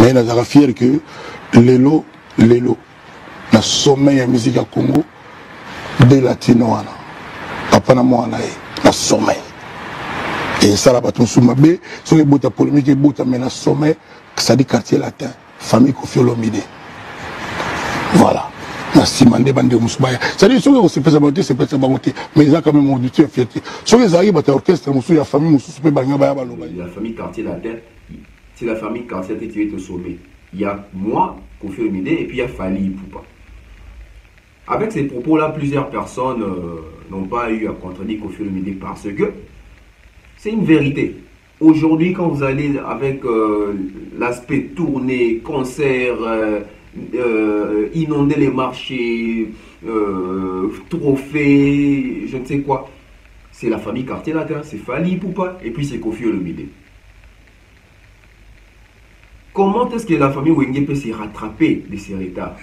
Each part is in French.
Mais nous avons fier que Lelo, le sommet de la musique à Congo, de latino, papa na moi na sommet. Et ça, là, on sous ma baie, sur les bottes polémiques, les bottes mais na sommet, ça dit quartier latin, famille Koffi Olomide. Voilà. C'est dire que c'est pas ça, mais ils ont quand même mon duty fierté. Sur les arrivent à l'orchestre, la famille, la famille quartier latin, c'est la famille quartier latin qui est au sommet. Il y a moi, Koffi Olomide, et puis il y a Fally Ipupa. Avec ces propos-là, plusieurs personnes n'ont pas eu à contredire Koffi Olomide parce que c'est une vérité. Aujourd'hui, quand vous allez avec l'aspect tournée, concert, inonder les marchés, trophées, je ne sais quoi, c'est la famille quartier latin, c'est Fally Ipupa et puis c'est Koffi Olomide. Comment est-ce que la famille Wenge peut se rattraper de ces retards?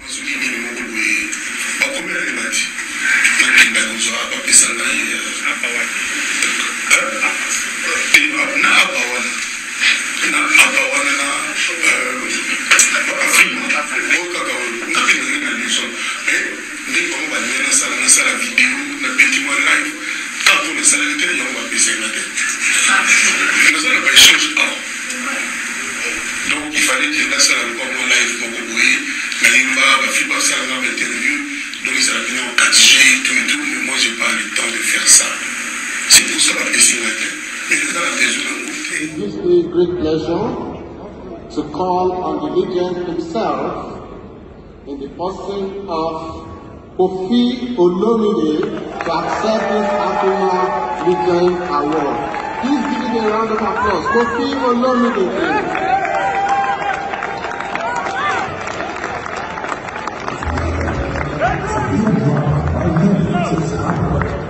Donc il fallait que là ça encore mon live mon bruit Nalimba va fibre ça dans l'interview donc ça va venir en 4G tout et tout mais moi j'ai pas le temps de faire ça. C'est pour ça que c'est là. Mais dans la maison it gives me great pleasure to call on the legend himself in the person of Koffi Olomide to accept this Afrima Legend Award. Please give it a round of applause. Koffi Olomide.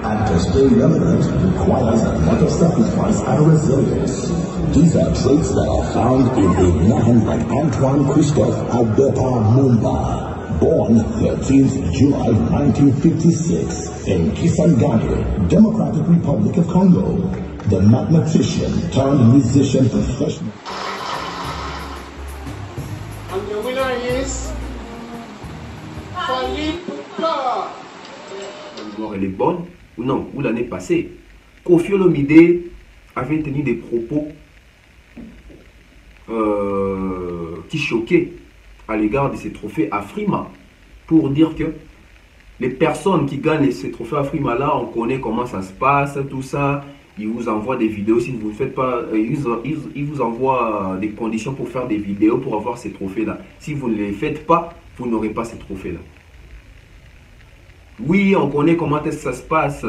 And to stay relevant requires a lot of sacrifice and resilience. These are traits that are found in a man like Antoine Christophe Alberta Mumba, born 13th July 1956 in Kisangani, Democratic Republic of Congo. The mathematician turned musician professional. And the winner is Fally Ipupa. Elle est bonne ou non, ou l'année passée, Koffi Olomide avait tenu des propos qui choquaient à l'égard de ces trophées Afrima pour dire que les personnes qui gagnent ces trophées Afrima là, on connaît comment ça se passe, tout ça. Ils vous envoient des vidéos si vous ne faites pas, ils vous envoient des conditions pour faire des vidéos pour avoir ces trophées là. Si vous ne les faites pas, vous n'aurez pas ces trophées là. Oui, on connaît comment est-ce que ça se passe.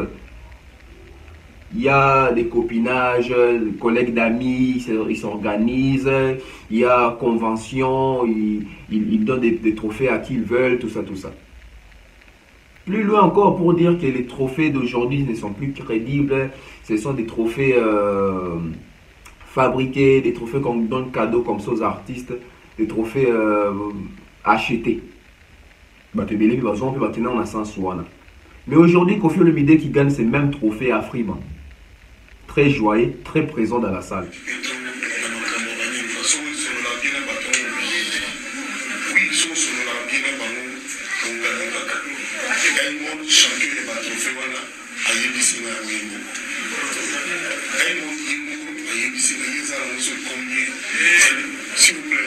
Il y a des copinages, des collègues d'amis, ils s'organisent. Il y a convention, ils donnent des trophées à qui ils veulent, tout ça, tout ça. Plus loin encore pour dire que les trophées d'aujourd'hui ne sont plus crédibles. Ce sont des trophées fabriqués, des trophées qu'on donne cadeau comme ça aux artistes, des trophées achetés. Mais aujourd'hui, Koffi Olomide qui gagne ces mêmes trophées à Afrima. Très joyeux, très présent dans la salle. S'il vous plaît,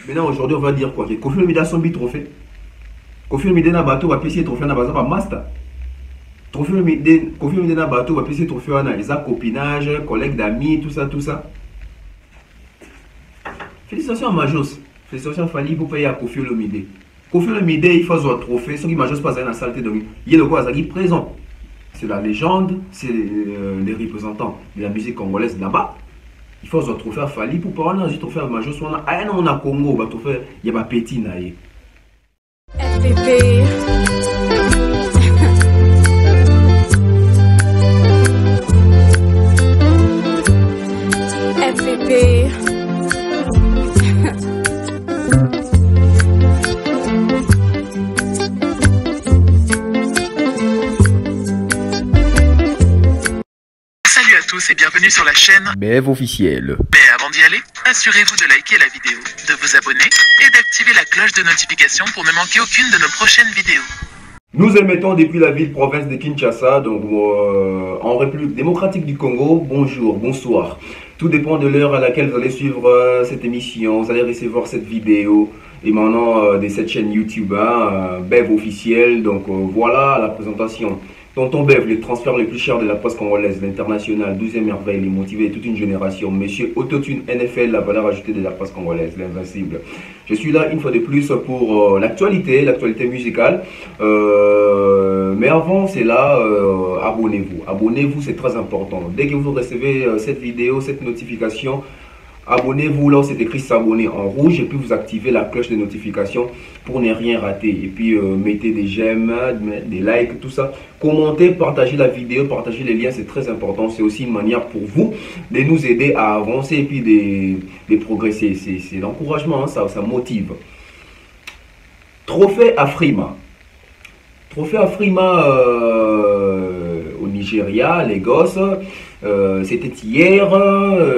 maintenant aujourd'hui on va dire quoi? Que Koffi Olomide a son bit trophée. Koffi Olomide na bateau va payer trophée na baza pas master. Koffi Olomide na bateau va payer trophée na les copinage, collègues d'amis, tout ça, tout ça. Félicitations à Majos. Félicitations à Fally pour payer à Koffi Olomide. Koffi Olomide il faut un trophée, ce qui Majos passe dans la salle de il est le quoi Zaki présent. C'est la légende, c'est les représentants de la musique congolaise là-bas. Il faut se trophée à Fally pour pas on a trophée à Majos on a Congo ba trophée il y a pas petit naïe. FPP FPP Salut à à tous et bienvenue sur la chaîne BF officiel. Mais avant d'y aller, assurez-vous de liker la vidéo, de vous abonner et d'activer la cloche de notification pour ne manquer aucune de nos prochaines vidéos. Nous émettons depuis la ville-province de Kinshasa, donc en République démocratique du Congo. Bonjour, bonsoir. Tout dépend de l'heure à laquelle vous allez suivre cette émission, vous allez recevoir cette vidéo émanant de cette chaîne YouTube, BEV officiel. Donc voilà la présentation. Tonton Bev, les transferts les plus chers de la presse congolaise, l'international, 12e merveille, les motivés de toute une génération. Monsieur Autotune NFL, la valeur ajoutée de la presse congolaise, l'invincible. Je suis là une fois de plus pour l'actualité musicale. Mais avant cela, abonnez-vous. Abonnez-vous, c'est très important. Dès que vous recevez cette vidéo, cette notification, abonnez-vous là où c'est écrit s'abonner en rouge et puis vous activez la cloche de notification pour ne rien rater. Et puis mettez des j'aime, des likes, tout ça. Commentez, partagez la vidéo, partagez les liens, c'est très important. C'est aussi une manière pour vous de nous aider à avancer et puis de progresser. C'est l'encouragement, hein, ça motive. Trophée Afrima. Trophée Afrima au Nigeria, Lagos. C'était hier,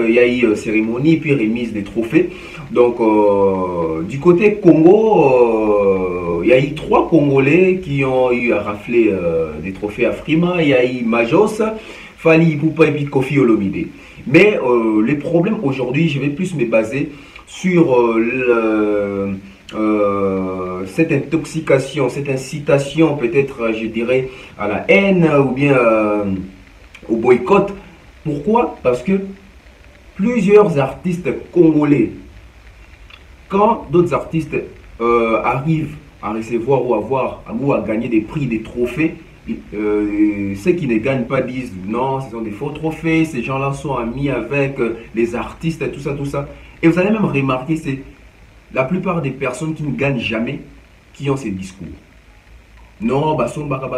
il y a eu cérémonie puis remise des trophées. Donc du côté Congo, il y a eu 3 Congolais qui ont eu à rafler des trophées Afrima. Il y a eu Majos, Fali Ipupa et puis Kofi Olomide. Mais les problèmes aujourd'hui, je vais plus me baser sur cette intoxication, cette incitation peut-être, je dirais, à la haine ou bien au boycott. Pourquoi? Parce que plusieurs artistes congolais, quand d'autres artistes arrivent à recevoir ou à gagner des prix, des trophées, ceux qui ne gagnent pas disent non, ce sont des faux trophées, ces gens-là sont amis avec les artistes, tout ça. Et vous allez même remarquer, c'est la plupart des personnes qui ne gagnent jamais qui ont ces discours. Non,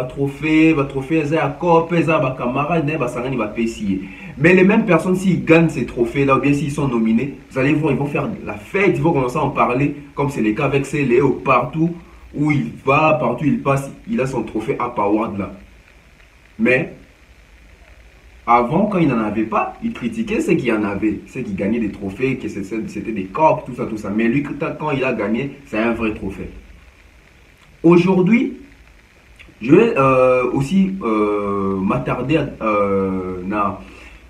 trophée, mais les mêmes personnes, s'ils gagnent ces trophées-là, ou bien s'ils sont nominés, vous allez voir, ils vont faire la fête, ils vont commencer à en parler, comme c'est le cas avec Léo, partout où il va, partout où il passe, il a son trophée Up Award là. Mais, avant, quand il n'en avait pas, il critiquait ceux qui en avaient, ceux qui gagnaient des trophées, que c'était des copes, tout ça. Mais lui, quand il a gagné, c'est un vrai trophée. Aujourd'hui, je vais aussi m'attarder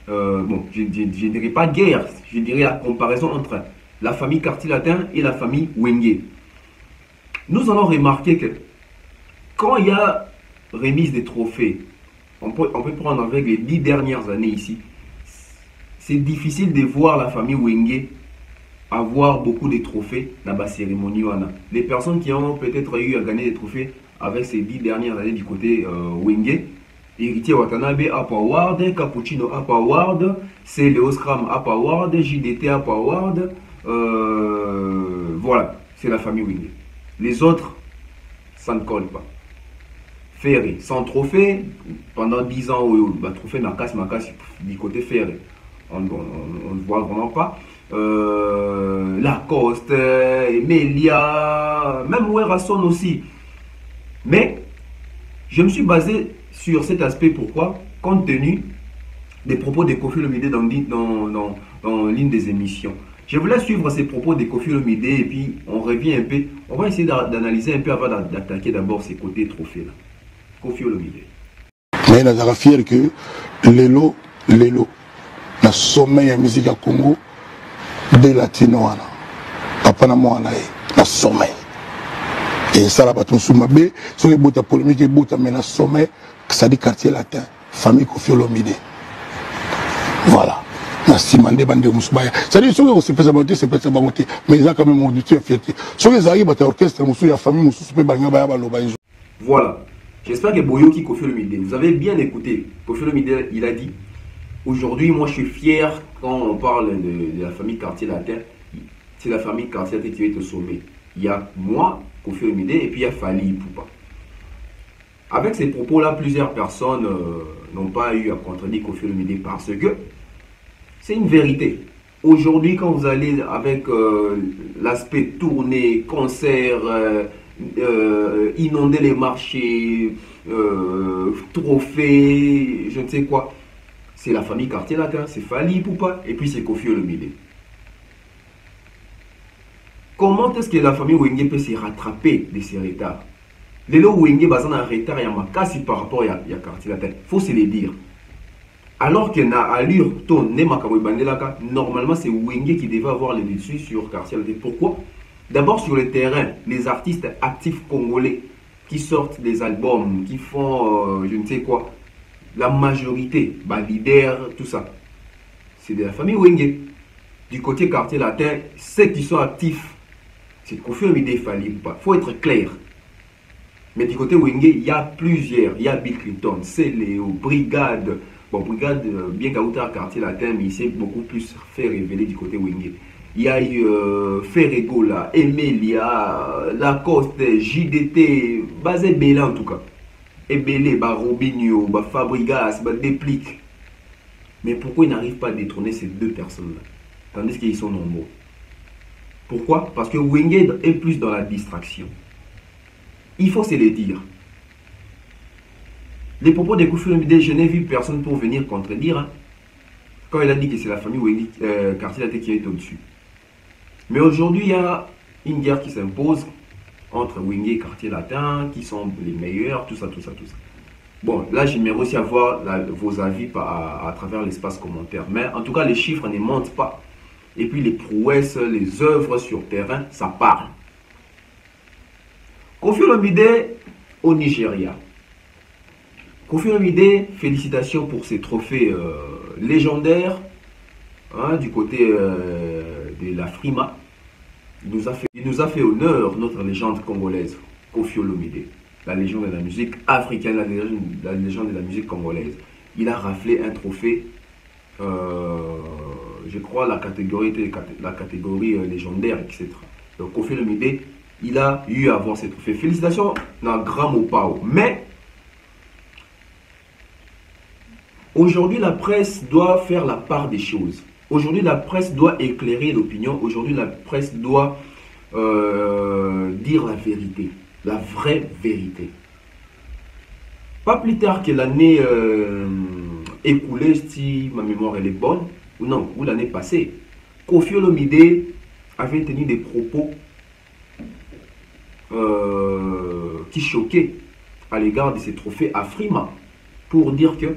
bon, je ne dirais pas guerre, je dirais la comparaison entre la famille Quartier Latin et la famille Wenge. Nous allons remarquer que quand il y a remise des trophées, on peut prendre avec les 10 dernières années ici, c'est difficile de voir la famille Wenge avoir beaucoup de trophées dans la cérémonie. Les personnes qui ont peut-être eu à gagner des trophées avec ces 10 dernières années du côté Wenge, Héritier Watanabe Up Award, Cappuccino Up Award, c'est Léo Scram Up Award, JDT Up Award, voilà, c'est la famille Wenge. Les autres, ça ne colle pas. Ferré, sans trophée, pendant 10 ans, le trophée Nakas du côté Ferré, on ne voit vraiment pas. Lacoste, Emilia, même Werrason aussi. Mais je me suis basé sur cet aspect. Pourquoi? Compte tenu des propos de Kofi Olomide dans l'une des émissions. Je voulais suivre ces propos de Kofi Olomide et puis on revient un peu. On va essayer d'analyser un peu avant d'attaquer d'abord ces côtés trophées là. Kofi Olomide. Mais je suis fier que Lelo, le sommet de la musique à Congo, de latino, papa na moi na sommet. Et ça, là, on sous ma baie, sur les bottes polémiques, les bottes mais na sommet, ça dit Quartier Latin, famille Kofi Olomide. Voilà. Merci, Mandé, Bandé, Moussoubaïa. C'est-à-dire, si on se fait sa bonté, c'est peut-être sa bonté, mais ils ont quand même mon duty et fierté. Si ils arrivent à l'orchestre, Moussou, la famille, Moussou, voilà. J'espère que Boyoki Kofi Olomide, vous avez bien écouté. Kofi Olomide, il a dit, aujourd'hui, moi, je suis fier quand on parle de la famille Quartier Latin. C'est la famille Quartier Latin qui est au sommet. Il y a moi, Kofi Olomide, et puis il y a Fali Ipupa. Avec ces propos-là, plusieurs personnes n'ont pas eu à contredire Kofi Olomide parce que c'est une vérité. Aujourd'hui, quand vous allez avec l'aspect tournée, concert, inonder les marchés, trophées, je ne sais quoi, c'est la famille Quartier Latin, c'est Fally Ipupa, et puis c'est Koffi Olomide. Comment est-ce que la famille Wenge peut se rattraper de ces retards? Les lots Wenge basent en retard, il y a ma casse par rapport à Quartier Latin. Il faut se le dire. Alors qu'il y a allure, normalement c'est Wenge qui devait avoir le dessus sur Quartier Latin. Pourquoi? D'abord sur le terrain, les artistes actifs congolais qui sortent des albums, qui font je ne sais quoi, la majorité, leader, tout ça, c'est de la famille Wenge. Du côté Quartier Latin, ceux qui sont actifs, c'est Koffi Olomide et Fally Ipupa. Il faut être clair. Mais du côté Wenge, il y a plusieurs. Il y a Bill Clinton, c'est Léo, Brigade. Bon, Brigade, bien qu'à Outa Quartier Latin, mais il s'est beaucoup plus fait révéler du côté Wenge. Il y a eu Ferregola, Emilia, Lacoste, JDT, basé Bélé en tout cas. Ebélé, Robinho, Fabregas, Déplique. Mais pourquoi ils n'arrivent pas à détrôner ces deux personnes-là, tandis qu'ils sont nombreux? Pourquoi? Parce que Wenge est plus dans la distraction. Il faut se le dire. Les propos de Koffi Olomide, je n'ai vu personne pour venir contredire. Hein, quand il a dit que c'est la famille Wenge, Quartier Latin qui est au-dessus. Mais aujourd'hui, il y a une guerre qui s'impose entre Wenge et Quartier Latin, qui sont les meilleurs, tout ça, tout ça, tout ça. Bon, là, j'aimerais aussi avoir vos avis à travers l'espace commentaire. Mais en tout cas, les chiffres ne montent pas. Et puis les prouesses, les œuvres sur terrain, ça parle. Koffi Olomide au Nigeria. Koffi Olomide, félicitations pour ses trophées légendaires hein, du côté de la Frima. Il nous a fait honneur, notre légende congolaise, Koffi Olomide, la légende de la musique africaine, la légende de la musique congolaise. Il a raflé un trophée, je crois, la catégorie légendaire, etc. Donc Koffi Olomide, il a eu à avoir ces trophées. Félicitations dans Grand Mopao. Mais aujourd'hui, la presse doit faire la part des choses. Aujourd'hui, la presse doit éclairer l'opinion. Aujourd'hui, la presse doit dire la vérité, la vraie vérité. Pas plus tard que l'année écoulée, si ma mémoire elle est bonne, ou non, ou l'année passée, Koffi Olomide avait tenu des propos qui choquaient à l'égard de ces trophées Afrima, pour dire que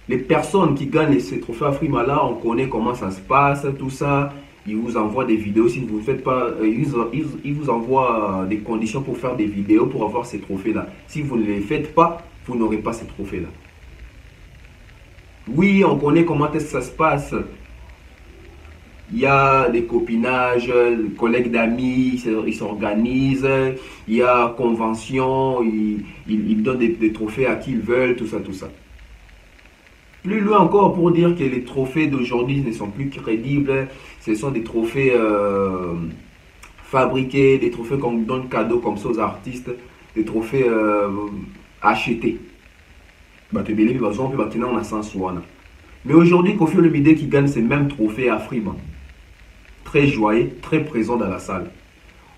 les personnes qui gagnent ces trophées Afrima là, on connaît comment ça se passe, tout ça. Ils vous envoient des vidéos, si vous ne faites pas, ils vous envoient des conditions pour faire des vidéos pour avoir ces trophées là. Si vous ne les faites pas, vous n'aurez pas ces trophées là. Oui, on connaît comment ça se passe. Il y a des copinages, des collègues d'amis, ils s'organisent, il y a convention, ils donnent des trophées à qui ils veulent, tout ça, tout ça. Plus loin encore pour dire que les trophées d'aujourd'hui ne sont plus crédibles, ce sont des trophées fabriqués, des trophées qu'on donne cadeau comme ça aux artistes, des trophées achetés. Mais aujourd'hui, Koffi Olomide qui gagne ces mêmes trophées à Afrima, très joyeux, très présent dans la salle.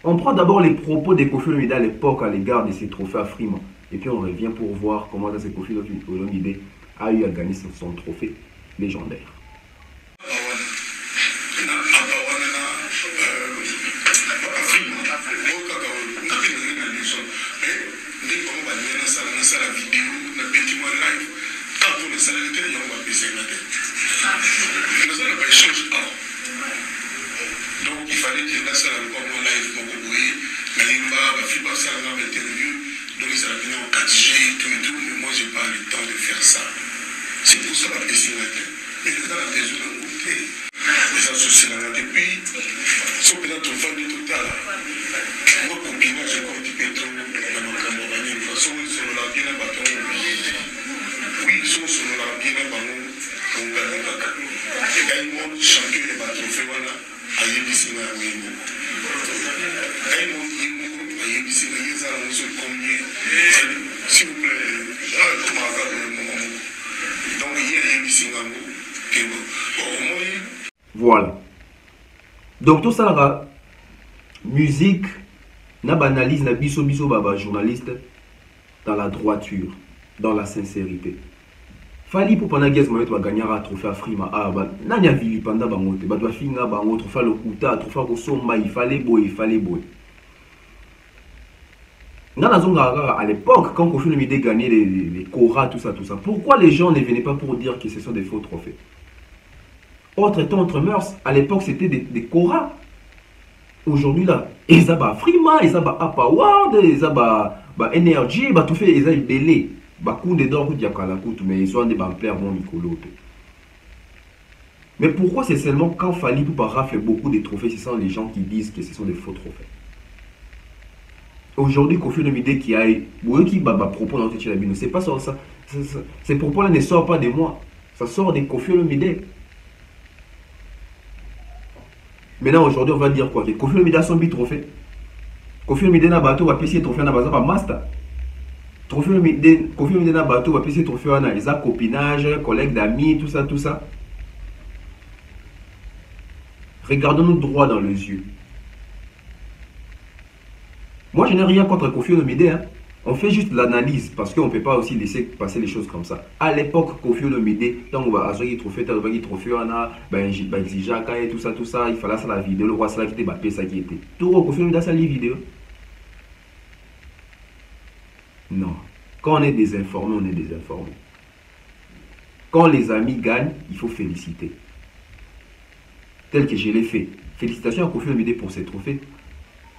On prend d'abord les propos de Koffi Olomide à l'époque à l'égard de ces trophées Afrima, et puis on revient pour voir comment Koffi Olomide a eu à gagner son trophée légendaire. Donc il fallait que là ça encore mon live mon courrier Nalimba va faire passer à l'interview donc ils allaient en 4G tout et tout mais moi j'ai pas le temps de faire ça. C'est pour ça que c'est là. Mais le temps des autres ont coupé. Les associés là depuis sauf que dans ton famille total. Moi copine j'ai compris que trop dans mon camarade de façon ils sont là bien à bâton. Oui ils sont là bien à bâton. On gagne kaka. Et quand ils montent champion de bâton fait voilà. S'il vous plaît, voilà. Donc tout ça là, musique, n'a banalise, n'a biso baba journaliste dans la droiture, dans la sincérité. Fali pour pendant guess moi tu vas gagner un trophée Afrima ah bah nani a vili panda bango te bah tu vas finir bango trophée le kuta trophée ko somba il fallait boy à l'époque quand Kofi Olomide gagnait les Cora tout ça pourquoi les gens ne venaient pas pour dire que ce sont des faux trophées? Autre mœurs à l'époque c'était des Cora. Aujourd'hui là ils ont Afrima ils ont Apaward ils ont Energy bah tout fait ils ont belé bah coup de d'or coup kala coup mais ils sont des bampères bon Nicolo. Mais pourquoi c'est seulement quand Fali Poupa rafle beaucoup de trophées, ce sont les gens qui disent que ce sont des faux trophées? Aujourd'hui, Kofi Olomide qui a qui propos dans cette vidéo, c'est pas ça. Ces propos-là ne sortent pas de moi. Ça sort de Kofi Olomide. Maintenant, aujourd'hui, on va dire quoi? Que Kofi Olomide a son bit trophée. Kofi Olomide n'a bateau va PC trophée n'a pas master. Kofi Olomide n'a bateau va PC trophée on a les copinage, collègues d'amis, tout ça. Regardons-nous droit dans les yeux. Moi, je n'ai rien contre Kofi Olomide. Hein. On fait juste l'analyse parce qu'on ne peut pas aussi laisser passer les choses comme ça. À l'époque, Kofi Olomide, tant qu'on va avoir un trophée, on a Zizaka et tout ça, il fallait ça la vidéo, le roi ça qui était ça qui était. Tout Kofi Olomide a ça les vidéos. Non. Quand on est désinformé, on est désinformé. Quand les amis gagnent, il faut féliciter. Tel que je l'ai fait. Félicitations à Kofi Olomide pour ces trophées.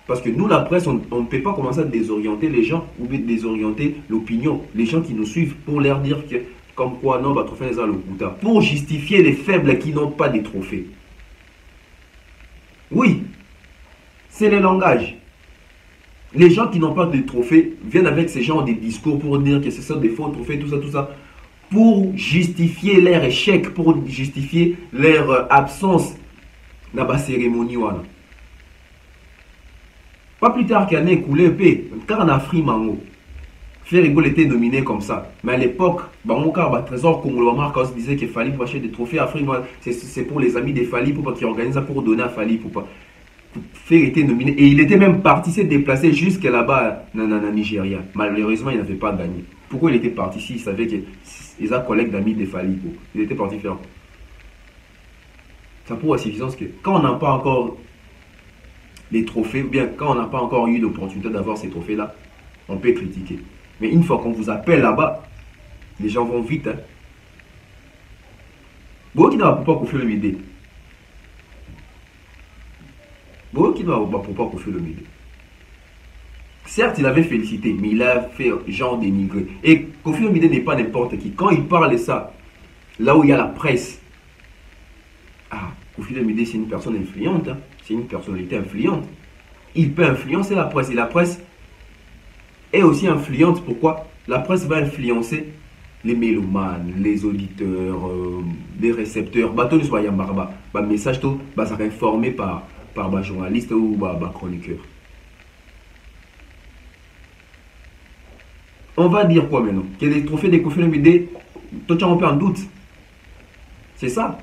Parce que nous, la presse, on ne peut pas commencer à désorienter les gens ou désorienter l'opinion. Les gens qui nous suivent pour leur dire que, comme quoi, non, trophée les Lokuta. Pour justifier les faibles qui n'ont pas de trophées. Oui, c'est le langage. Les gens qui n'ont pas de trophées viennent avec ces gens des discours pour dire que ce sont des faux trophées, tout ça. Pour justifier leur échec, pour justifier leur absence dans la cérémonie. Pas plus tard qu'année écoulée, car on a Frimango. Ferrigol était nominé comme ça. Mais à l'époque, Trésor Congolais Marcos disait qu'il fallait acheter des trophées à Frimango. C'est pour les amis des Fali pour qui organisent ça pour donner à Fali pour pas. Fer était nominé et il était même parti s'est déplacé jusqu'à là-bas dans Nigeria. Malheureusement, il n'avait pas gagné. Pourquoi il était parti si il savait qu'ils ont collègues d'amis des Fali? Il était parti faire. Ça prouve à suffisance que quand on n'a pas encore les trophées, ou bien quand on n'a pas encore eu l'opportunité d'avoir ces trophées-là, on peut critiquer. Mais une fois qu'on vous appelle là-bas, les gens vont vite. Hein. Bon, qui n'a pas Kofi Olomide. Bon, qui n'a pas Kofi Olomide. Certes, il avait félicité, mais il a fait genre dénigré. Et Kofi Olomide n'est pas n'importe qui. Quand il parle de ça, là où il y a la presse, Kofi Olomide, c'est une personne influente. Hein. C'est une personnalité influente. Il peut influencer la presse. Et la presse est aussi influente. Pourquoi? La presse va influencer les mélomanes, les auditeurs, les récepteurs. Bateau ne soit yambarba. Message tout, ça sera informé par journaliste ou chroniqueur. On va dire quoi maintenant? Que les trophées de Kofi Olomide, tout le monde peut en doute. C'est ça.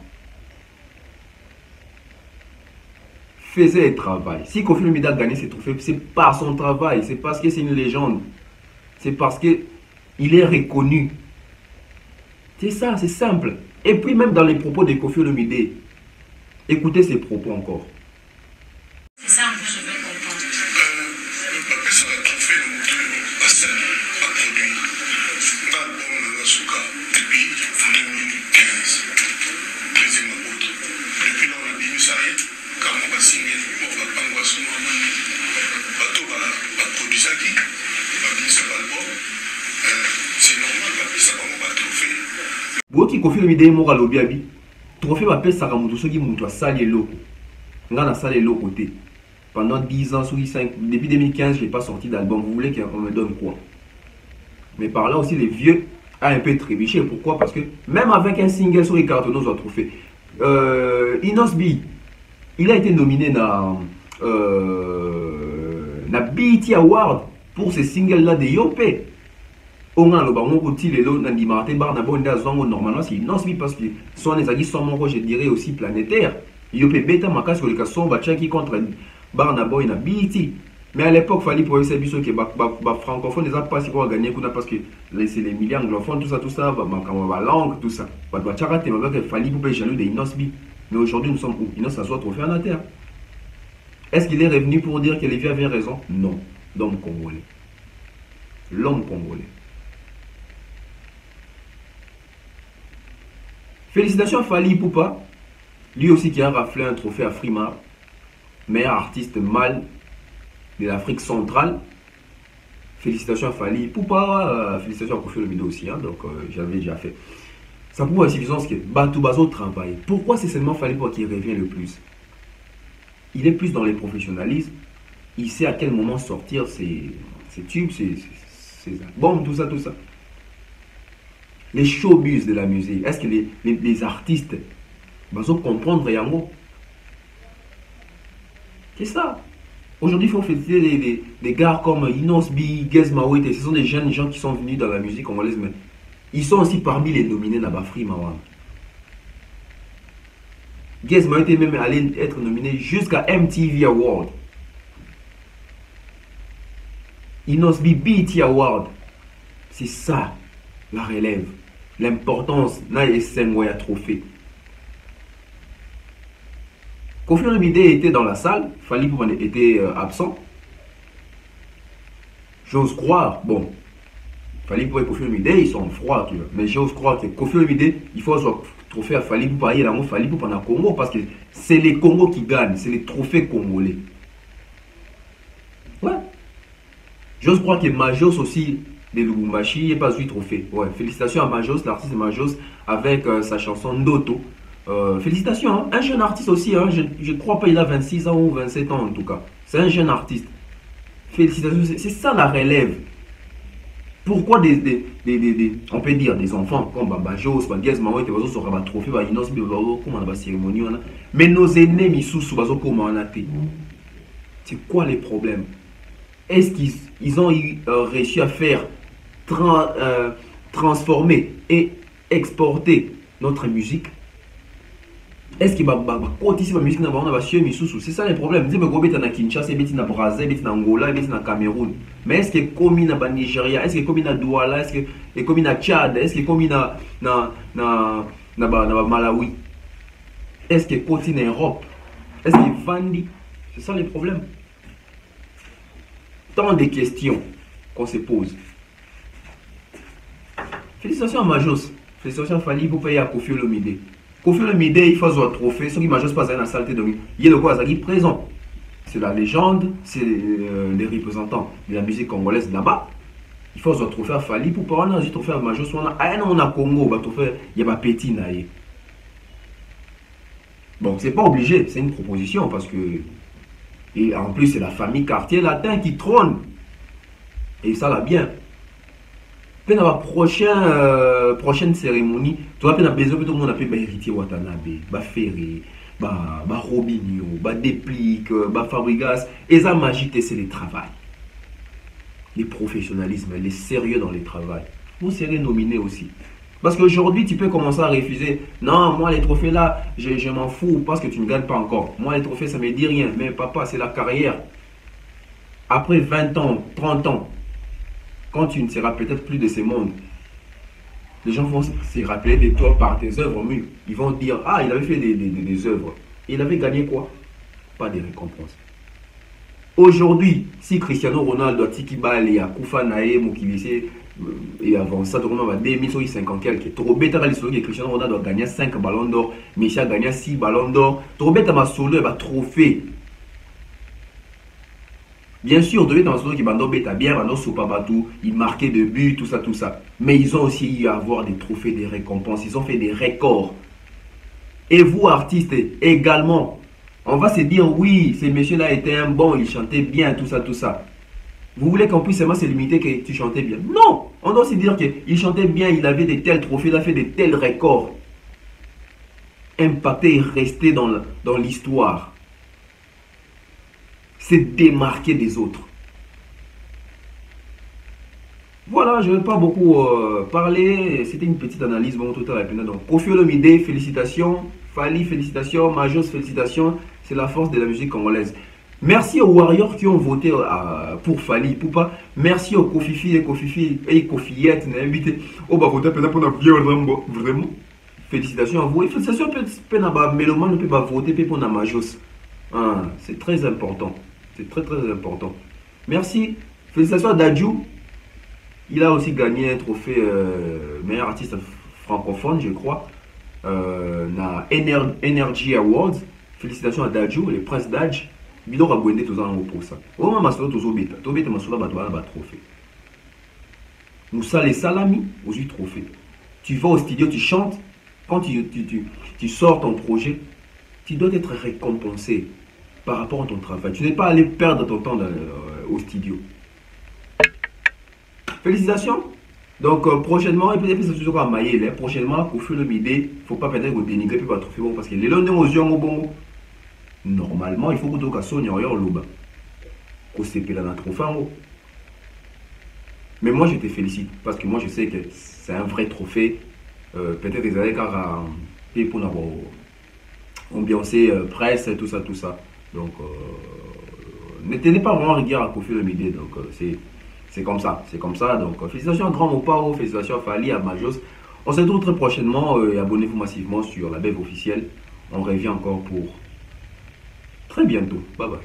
Faisait le travail. Si Kofi Olomide a gagné ses trophées, c'est par son travail, c'est parce que c'est une légende, c'est parce que il est reconnu. C'est ça, c'est simple. Et puis même dans les propos de Kofi Olomide, écoutez ses propos encore. C'est ça que je veux comprendre. Ça va trophée le moteur à produit. Depuis 2015. Deuxième apôtre. Depuis là, on a dit ça y est. Quand on va signer, on va pas voir son nom. Bateau va produire ça qui va venir sur l'album. C'est normal, ça va trophée. Boki Kofi Olomide mora lobi abi. Trophée va pesa ka mutu soki mutu asali loko. Nga na sali loko te. Pendant 10 ans, depuis 2015, je n'ai pas sorti d'album. Vous voulez qu'on me donne quoi? Mais par là aussi, les vieux ont un peu trébuché. Pourquoi? Parce que même avec un single sur les cartons, on a trophée. Inosbi, il a été nominé dans BET Award pour ce single-là de Yopé. On a le bango côté les lots dans Dimarte Barnabo normalement c'est Inosbi parce que son les amis sont je dirais aussi planétaire. Yopé bêta makas sur les cas sont batchaki contre Barnabo et na BET. Mais à l'époque, il fallait pour essayer que les francophones ne pas si quoi gagner parce que c'est les milliers anglophones, tout ça, la langue, tout ça. Il fallait pour jaloux de Inosbi. Mais aujourd'hui, nous sommes où? Inos s'assoit trop fait en terre. Est-ce qu'il est revenu pour dire que les vieux avaient raison? Non. L'homme congolais. L'homme congolais. Félicitations à Fally Ipupa. Lui aussi qui a raflé un trophée à Frima. Meilleur artiste mâle de l'Afrique centrale. Félicitations à Fally Ipupa. Félicitations à Koffi Olomide aussi. Hein, donc j'avais déjà fait. Ça prouve la suffisance que Batou Bazo travaille. Pourquoi c'est seulement Fally Ipupa qui revient le plus? Il est plus dans les professionnalismes. Il sait à quel moment sortir ses tubes, ses albums, tout ça, tout ça. Les showbiz de la musique. Est-ce que les artistes vont comprendre Yango? C'est ça. Aujourd'hui, il faut féliciter des gars comme Inosbi, Gez Mawete. Ce sont des jeunes gens qui sont venus dans la musique congolaise, mais ils sont aussi parmi les nominés Nabafri Mawan. Gez Mawete même allé être nominé jusqu'à MTV Award. Inosbi BET Award. C'est ça, la relève. L'importance n'a pas trophée. Koffi Olomide était dans la salle, Fally Ipupa était absent. J'ose croire, bon, Fally Ipupa et Koffi Olomide, ils sont froids, tu vois. Mais j'ose croire que Koffi Olomide, il faut un trophée à Fally Ipupa, il y a un Fally Ipupa en Congo, parce que c'est les Congos qui gagnent, c'est les trophées congolais. Ouais. J'ose croire que Majos aussi, de Lubumbashi, il n'a pas eu trophée. Ouais, félicitations à Majos, l'artiste Majos, avec sa chanson Ndoto. Félicitations, hein. Un jeune artiste aussi, hein. Je ne crois pas il a 26 ans ou 27 ans en tout cas. C'est un jeune artiste. Félicitations, c'est ça la relève. Pourquoi on peut dire des enfants comme Babajos, Gez Mawete, ils ont un trophée, mais nos aînés, c'est quoi les problèmes? Est-ce qu'ils ont réussi à faire transformer et exporter notre musique? Est-ce que la musique c'est ça le problème? Vous avez Kinshasa, vous Brazzaville, Angola, Cameroun. Mais est-ce que comme au Nigeria, est-ce que comme au Douala, est-ce que comme au Tchad, est-ce que comme au Malawi, est-ce que comme en Europe, est-ce que Vandi? C'est ça le problème. Tant de questions qu'on se pose. Félicitations à Majos. Félicitations à Fally Ipupa et à Koffi Olomide. Koffi Olomide, il faut un trophée. Ceux qui Majos pas dans la salle de il y a le quoi présent. C'est la légende, c'est les représentants de la musique congolaise là-bas. Il faut un trophée à Fally Ipupa. On a un trophée à Majos. On a Congo, il y a pas petit naïe. Bon, c'est pas obligé, c'est une proposition parce que. Et en plus, c'est la famille Quartier Latin qui trône. Et ça, là, bien. Puis dans la prochaine cérémonie, tu vas besoin que tout le monde appelle Héritier Watanabe, Ferré, Robinho, Déplique, Fabregas. Et ça, magique, c'est le travail. Le professionnalisme, le sérieux dans le travail. Vous serez nominé aussi. Parce qu'aujourd'hui, tu peux commencer à refuser. Non, moi, les trophées là, je m'en fous parce que tu ne gagnes pas encore. Moi, les trophées, ça ne me dit rien. Mais papa, c'est la carrière. Après 20 ans, 30 ans, quand tu ne seras peut-être plus de ce monde, les gens vont se rappeler de toi par tes œuvres. Ils vont dire, ah, il avait fait des œuvres. Et il avait gagné quoi? Pas de récompense. Aujourd'hui, si Cristiano Ronaldo, Tiki Bale, Koufa Nae, Mokilise, et avant ça, on va 2050 quelques. Trop bête à l'histoire que Cristiano Ronaldo a gagné 5 ballons d'or, Messi a gagné 6 ballons d'or. Trop bête à ma solo, il va trophée. Bien sûr, de dans solo qui bando bêta bien, bando sopa batou, il marquait de buts, tout ça, tout ça. Mais ils ont aussi eu à avoir des trophées, des récompenses, ils ont fait des records. Et vous, artistes, également, on va se dire, oui, ce monsieur-là était un bon, il chantait bien, tout ça, tout ça. Vous voulez qu'on puisse seulement se limiter que tu chantais bien? Non! On doit aussi dire qu'il chantait bien, il avait de tels trophées, il a fait de tels records. Impacté et resté dans l'histoire. C'est démarqué des autres. Voilà, je ne vais pas beaucoup parler. C'était une petite analyse. Bon, tout à l'heure. Donc, Koffi Olomide, félicitations. Fally, félicitations. Majos, félicitations. C'est la force de la musique congolaise. Merci aux Warriors qui ont voté pour Fally Ipupa. Merci aux Kofifi et Kofifi et Kofiettes. On va voter pour vraiment. Félicitations à vous. Et félicitations à Méloman, ne peut pas voter pour la Majos. C'est très important. C'est très important. Merci. Félicitations à Dadju. Il a aussi gagné un trophée meilleur artiste francophone, je crois. Na Energy Awards. Félicitations à Dadju, les princes d'Adj. Bidon a gouendé tous en haut pour ça. Au moment où tu as bêta, tu as bêta masoula batouana bat trophée. Nous ça les salami aux 8 trophées. Tu vas au studio, tu chantes. Quand tu sors ton projet, tu dois être récompensé par rapport à ton travail. Tu n'es pas allé perdre ton temps au studio. Félicitations. Donc prochainement, et puis c'est toujours à mailler. Prochainement, pour faire le midé, il ne faut pas perdre de dénigrer puis pas trophée bon parce que les longs aux yeux bon. Normalement, il faut que tu aies un loba. Qu'on s'est payé dans un trophée. Mais moi, je te félicite parce que moi, je sais que c'est un vrai trophée. Peut-être des années car pour avoir ambiancé presse, tout ça. Donc, ne tenez pas vraiment rigueur à Kofi Olomide. Donc, c'est comme ça. Donc, félicitations à Grand Mopao, félicitations à Fally, à Majos. On se retrouve très prochainement et abonnez-vous massivement sur la BEV officielle. On revient encore pour très bientôt. Bye bye.